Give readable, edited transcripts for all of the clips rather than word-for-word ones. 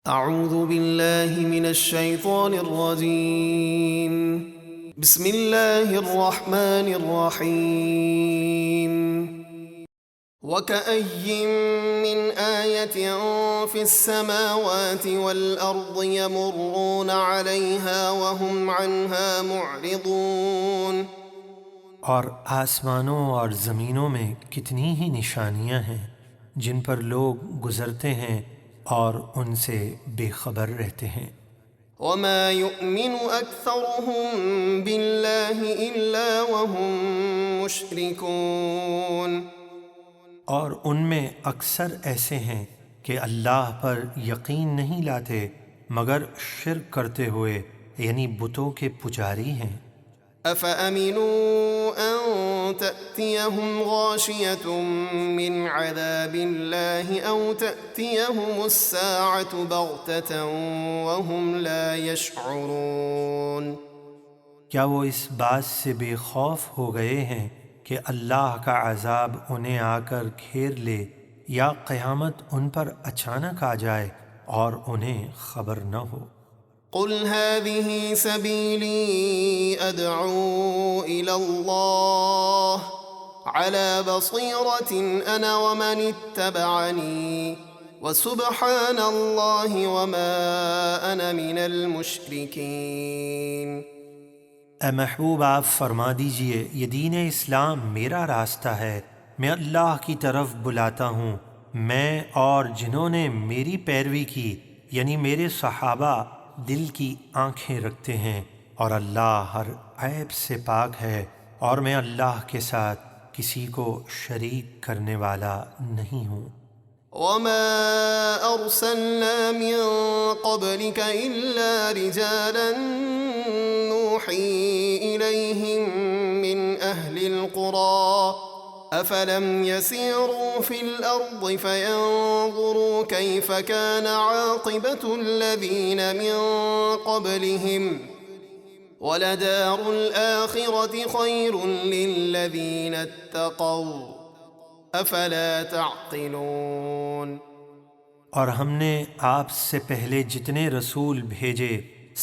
اعوذ باللہ من الشیطان الرجیم بسم اللہ الرحمن الرحیم وَكَأَيٍّ مِّنْ آيَةٍ فِي السَّمَاوَاتِ وَالْأَرْضِ يَمُرُّونَ عَلَيْهَا وَهُمْ عَنْهَا مُعْرِضُونَ۔ اور آسمانوں اور زمینوں میں کتنی ہی نشانیاں ہیں جن پر لوگ گزرتے ہیں اور ان سے بے خبر رہتے ہیں۔ وَمَا يُؤْمِنُ أَكْثَرُهُم بِاللَّهِ إِلَّا وَهُم مُشْرِكُونَ۔ اور ان میں اکثر ایسے ہیں کہ اللہ پر یقین نہیں لاتے مگر شرک کرتے ہوئے، یعنی بتوں کے پجاری ہیں۔ أَفَأَمِنُوا أَن تَأْتِيَهُمْ غَاشِيَةٌ مِّنْ عَذَابِ اللَّهِ أَوْ تَأْتِيَهُمُ السَّاعَةُ بَغْتَةً وَهُمْ لَا يَشْعُرُونَ۔ کیا وہ اس بات سے بے خوف ہو گئے ہیں کہ اللہ کا عذاب انہیں آ کر گھیر لے، یا قیامت ان پر اچانک آ جائے اور انہیں خبر نہ ہو؟ قُلْ هَٰذِهِ سَبِيلِي أَدْعُو إِلَى اللَّهِ عَلَىٰ بَصِيرَةٍ أَنَا وَمَنِ اتَّبَعَنِي وَسُبْحَانَ اللَّهِ وَمَا أَنَا مِنَ الْمُشْرِكِينَ۔ اے محبوب، آپ فرما دیجئے، یہ دین اسلام میرا راستہ ہے، میں اللہ کی طرف بلاتا ہوں۔ میں اور جنہوں نے میری پیروی کی، یعنی میرے صحابہ، دل کی آنکھیں رکھتے ہیں، اور اللہ ہر عیب سے پاک ہے، اور میں اللہ کے ساتھ کسی کو شریک کرنے والا نہیں ہوں۔ وَمَا أَرْسَلْنَا مِن قَبْلِكَ إِلَّا رِجَالًا نُّوحِي إِلَيْهِم مِّنْ أَهْلِ الْقُرَىٰ أَفَلَمْ يَسِيرُوا فِي الْأَرْضِ فَيَنظُرُوا كَيْفَ كَانَ عَاقِبَةُ الَّذِينَ مِن قَبْلِهِمْ وَلَدَارُ الْآخِرَةِ خَيْرٌ لِّلَّذِينَ اتَّقَوْا افلا تعقلون۔ اور ہم نے آپ سے پہلے جتنے رسول بھیجے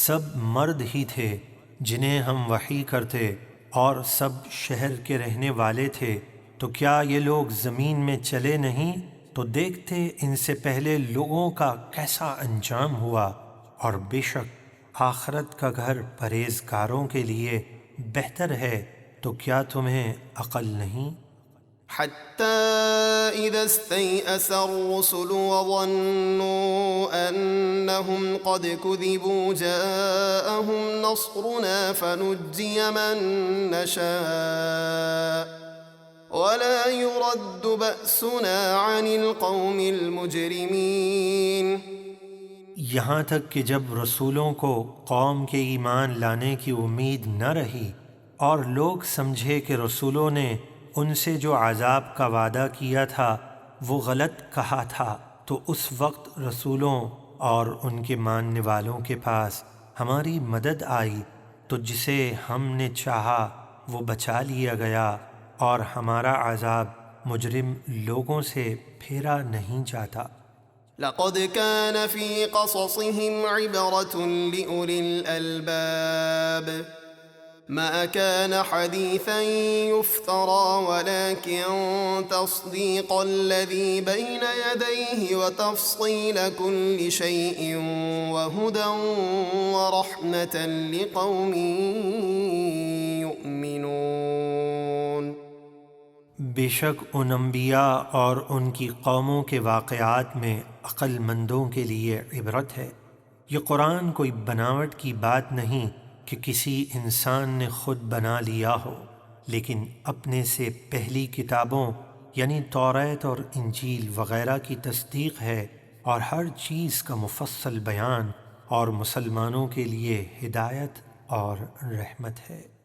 سب مرد ہی تھے جنہیں ہم وحی کرتے، اور سب شہر کے رہنے والے تھے، تو کیا یہ لوگ زمین میں چلے نہیں تو دیکھتے ان سے پہلے لوگوں کا کیسا انجام ہوا، اور بے شک آخرت کا گھر پرہیزگاروں کے لیے بہتر ہے، تو کیا تمہیں عقل نہیں؟ حتى إذا استيأس الرسل وظنوا أنهم قد كذبوا جاءهم نصرنا فنجي من نشاء ولا يرد بأسنا عن القوم المجرمين۔ یہاں تک کہ جب رسولوں کو قوم کے ایمان لانے کی امید نہ رہی، اور لوگ سمجھے کہ رسولوں نے ان سے جو عذاب کا وعدہ کیا تھا وہ غلط کہا تھا، تو اس وقت رسولوں اور ان کے ماننے والوں کے پاس ہماری مدد آئی، تو جسے ہم نے چاہا وہ بچا لیا گیا، اور ہمارا عذاب مجرم لوگوں سے پھیرا نہیں جاتا۔ لقد كان في قصصهم عبرة لأولي الألباب ما كان حديثا يفترى ولكن تصديق الذي بين يديه وتفصيل كل شيء وهدى ورحمة لقوم يؤمنون۔ بے شک ان انبیاء اور ان کی قوموں کے واقعات میں عقل مندوں کے لیے عبرت ہے۔ یہ قرآن کوئی بناوٹ کی بات نہیں کہ کسی انسان نے خود بنا لیا ہو، لیکن اپنے سے پہلی کتابوں یعنی توریت اور انجیل وغیرہ کی تصدیق ہے، اور ہر چیز کا مفصل بیان، اور مسلمانوں کے لیے ہدایت اور رحمت ہے۔